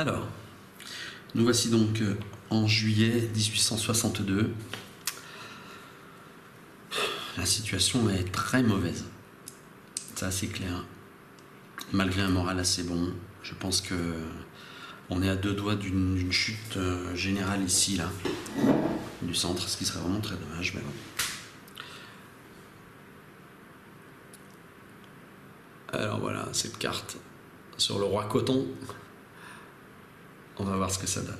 Alors, nous voici donc en juillet 1862. La situation est très mauvaise. Ça, c'est clair. Malgré un moral assez bon, je pense que on est à deux doigts d'une chute générale ici, là, du centre, ce qui serait vraiment très dommage, mais bon. Alors voilà, cette carte sur le roi coton. On va voir ce que ça donne.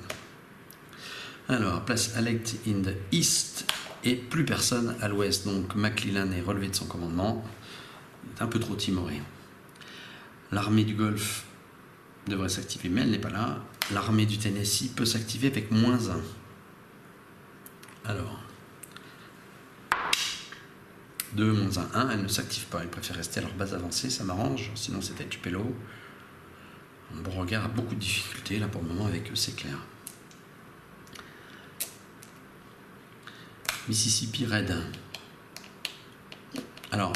Alors, place elect in the east et plus personne à l'ouest. Donc McClellan est relevé de son commandement. Il est un peu trop timoré. L'armée du Golfe devrait s'activer, mais elle n'est pas là. L'armée du Tennessee peut s'activer avec -1. Alors, 2, -1, 1, elle ne s'active pas. Elle préfère rester à leur base avancée, ça m'arrange. Sinon, c'était Tupelo. Beauregard a beaucoup de difficultés là pour le moment avec eux, c'est clair. Mississippi Red. Alors,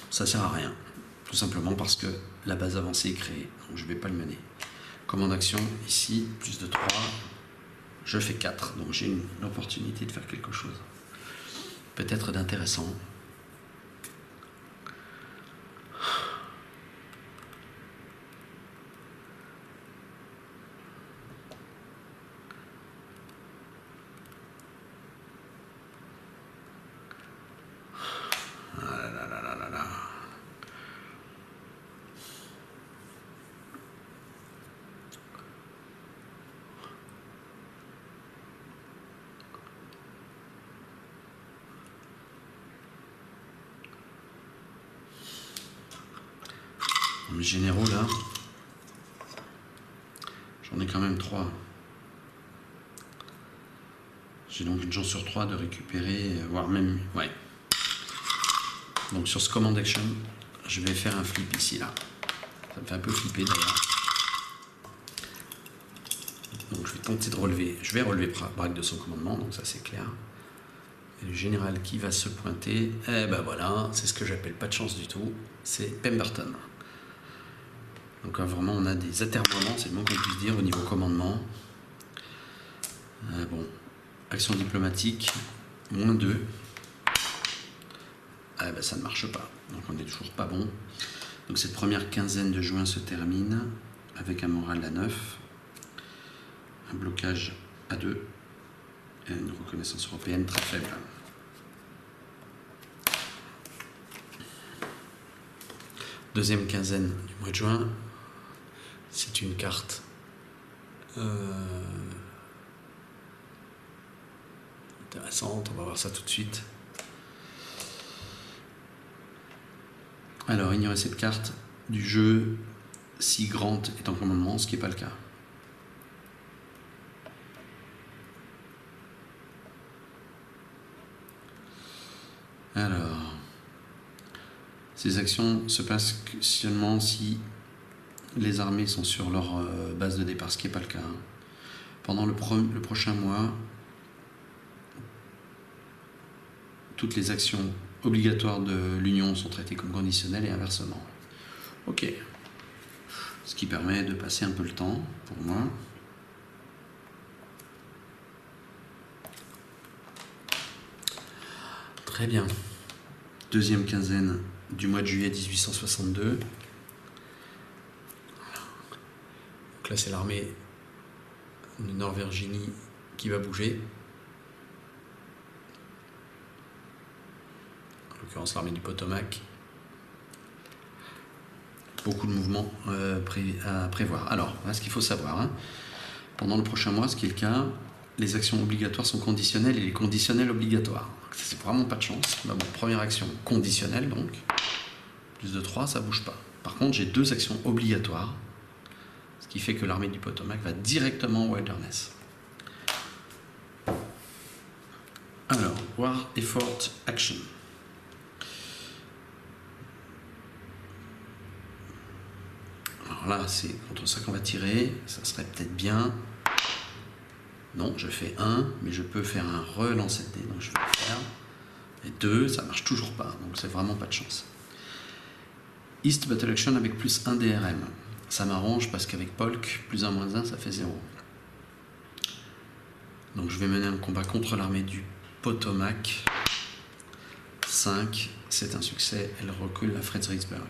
ça sert à rien. Tout simplement parce que la base avancée est créée. Donc je ne vais pas le mener. Commande action, ici, plus de 3. Je fais 4. Donc j'ai une opportunité de faire quelque chose. Peut-être d'intéressant. Les généraux là, j'en ai quand même 3. J'ai donc une chance sur 3 de récupérer, voire même, ouais. Donc sur ce command action, je vais faire un flip ici là. Ça me fait un peu flipper d'ailleurs. Donc je vais tenter de relever, je vais relever Bragg de son commandement, donc ça c'est clair. Et le général qui va se pointer, eh ben voilà, c'est ce que j'appelle pas de chance du tout, c'est Pemberton. Donc vraiment on a des atermoiements, c'est le moins qu'on puisse dire au niveau commandement. Bon, action diplomatique, -2. Ah ben ça ne marche pas, donc on n'est toujours pas bon. Donc cette première quinzaine de juin se termine avec un moral à 9, un blocage à 2 et une reconnaissance européenne très faible. Deuxième quinzaine du mois de juin, c'est une carte intéressante, on va voir ça tout de suite. Alors, ignorez cette carte du jeu si Grant est en commandement, ce qui n'est pas le cas. Alors, ces actions se passent seulement si les armées sont sur leur base de départ, ce qui n'est pas le cas. Pendant le prochain mois, toutes les actions obligatoires de l'Union sont traitées comme conditionnelles et inversement. Ok. Ce qui permet de passer un peu le temps pour moi. Très bien. Deuxième quinzaine du mois de juillet 1862. Donc là, c'est l'armée de Nord-Virginie qui va bouger. En l'occurrence, l'armée du Potomac. Beaucoup de mouvements à prévoir. Alors, voilà ce qu'il faut savoir. Hein. Pendant le prochain mois, ce qui est le cas, les actions obligatoires sont conditionnelles et les conditionnels obligatoires. C'est vraiment pas de chance. Bon, première action conditionnelle, donc. Plus de 3, ça bouge pas. Par contre, j'ai 2 actions obligatoires, ce qui fait que l'armée du Potomac va directement au Wilderness. Alors, War Effort Action. Alors là, c'est contre ça qu'on va tirer. Ça serait peut-être bien. Non, je fais 1, mais je peux faire un relancer de dés, donc je vais le faire. Et 2, ça marche toujours pas, donc c'est vraiment pas de chance. East Battle Action avec +1 DRM. ça m'arrange parce qu'avec Polk, plus 1, moins 1, ça fait 0. Donc je vais mener un combat contre l'armée du Potomac. 5, c'est un succès, elle recule à Fredericksburg.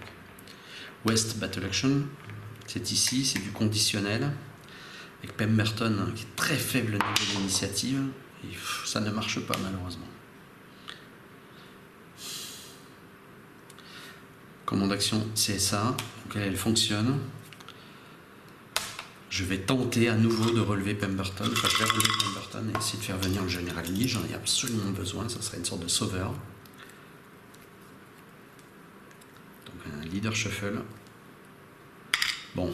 West Battle Action, c'est ici, c'est du conditionnel, avec Pemberton qui est très faible niveau d'initiative, et ça ne marche pas malheureusement. Commande d'action CSA, donc elle fonctionne. Je vais tenter à nouveau de relever Pemberton, enfin je vais relever Pemberton et essayer de faire venir le général Lee, j'en ai absolument besoin, ça serait une sorte de sauveur. Un leader shuffle. Bon,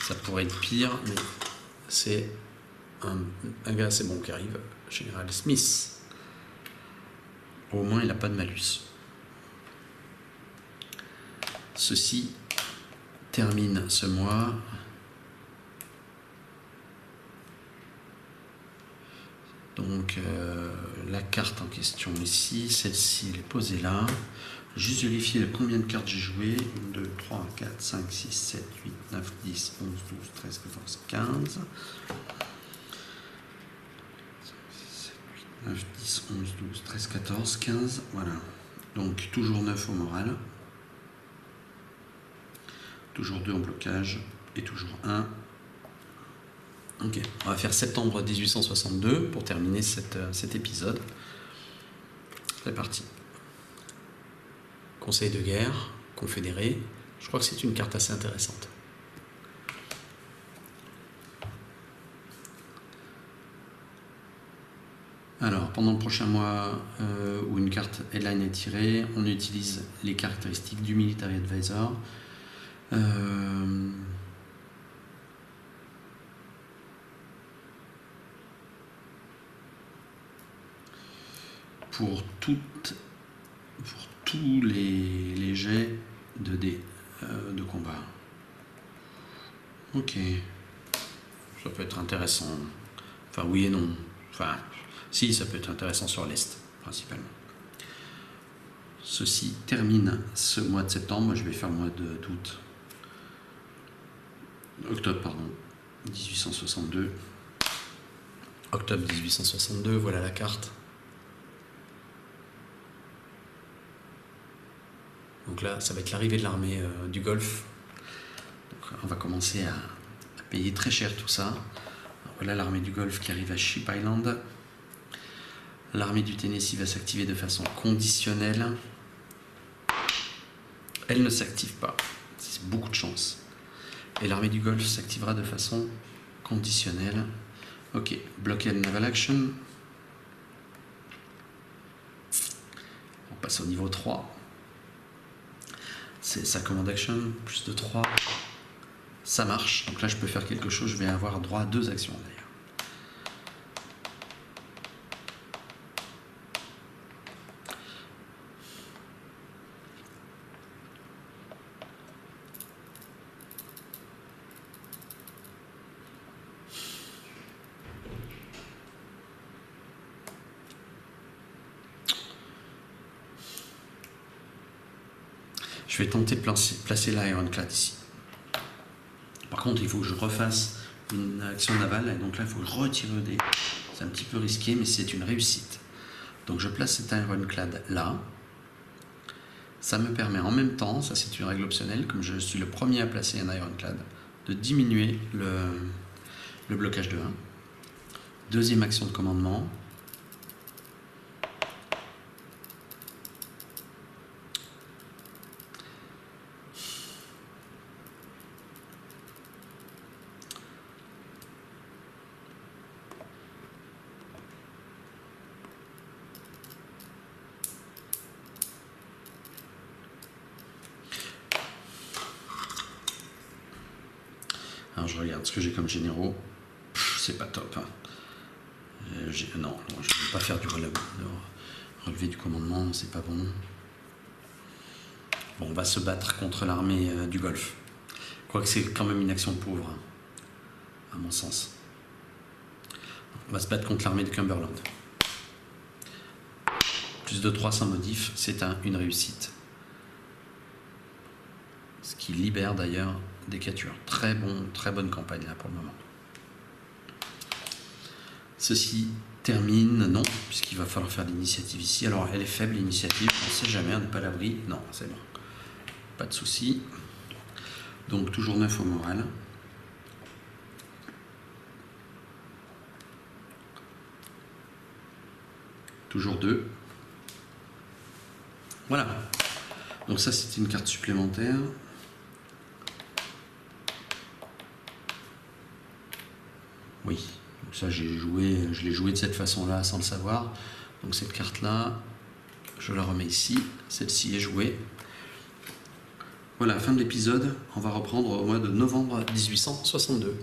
ça pourrait être pire, mais c'est un gars assez bon qui arrive, Général Smith. Au moins, il n'a pas de malus. Ceci termine ce mois. Donc, la carte en question ici, celle-ci, elle est posée là. Juste vérifier combien de cartes j'ai joué. 1, 2, 3, 4, 5, 6, 7, 8, 9, 10, 11, 12, 13, 14, 15. 7, 8, 9, 10, 11, 12, 13, 14, 15. Voilà. Donc toujours 9 au moral. Toujours 2 en blocage. Et toujours 1. Ok. On va faire septembre 1862 pour terminer cet épisode. C'est parti. Conseil de guerre, confédéré, je crois que c'est une carte assez intéressante. Alors, pendant le prochain mois où une carte headline est tirée, on utilise les caractéristiques du Military Advisor. Pour tous les jets de dés de combat. Ok. Ça peut être intéressant. Enfin, oui et non. Enfin, si, ça peut être intéressant sur l'Est, principalement. Ceci termine ce mois de septembre. Moi, je vais faire le mois d'août. Octobre, pardon. 1862. Octobre 1862, voilà la carte. Donc là, ça va être l'arrivée de l'armée du Golfe. Donc, on va commencer à payer très cher tout ça. Alors, voilà l'armée du Golfe qui arrive à Ship Island. L'armée du Tennessee va s'activer de façon conditionnelle. Elle ne s'active pas. C'est beaucoup de chance. Et l'armée du Golfe s'activera de façon conditionnelle. Ok, Blockade Naval Action. On passe au niveau 3. C'est sa command action, plus de 3. Ça marche. Donc là, je peux faire quelque chose. Je vais avoir droit à 2 actions d'ailleurs. Je vais tenter de placer l'Ironclad ici. Par contre, il faut que je refasse une action navale. Et donc là, il faut que je retire le dé. C'est un petit peu risqué, mais c'est une réussite. Donc je place cet Ironclad là. Ça me permet en même temps, ça c'est une règle optionnelle, comme je suis le premier à placer un Ironclad, de diminuer le blocage de 1. Deuxième action de commandement. Alors je regarde ce que j'ai comme généraux. C'est pas top. Hein. Non, je ne vais pas faire du relevé du commandement, c'est pas bon. Bon, on va se battre contre l'armée du Golfe. Quoique c'est quand même une action pauvre, hein, à mon sens. On va se battre contre l'armée de Cumberland. Plus de 3 sans modif, c'est une réussite. Ce qui libère d'ailleurs des quatuors. Très bonne campagne là pour le moment. Ceci termine, non, puisqu'il va falloir faire l'initiative ici. Alors elle est faible l'initiative, on ne sait jamais, on n'est pas à l'abri. Non, c'est bon. Pas de souci. Donc toujours 9 au moral. Toujours 2. Voilà. Donc ça c'est une carte supplémentaire. Oui. Donc ça je l'ai joué de cette façon-là sans le savoir. Donc cette carte-là, je la remets ici. Celle-ci est jouée. Voilà, fin de l'épisode. On va reprendre au mois de novembre 1862.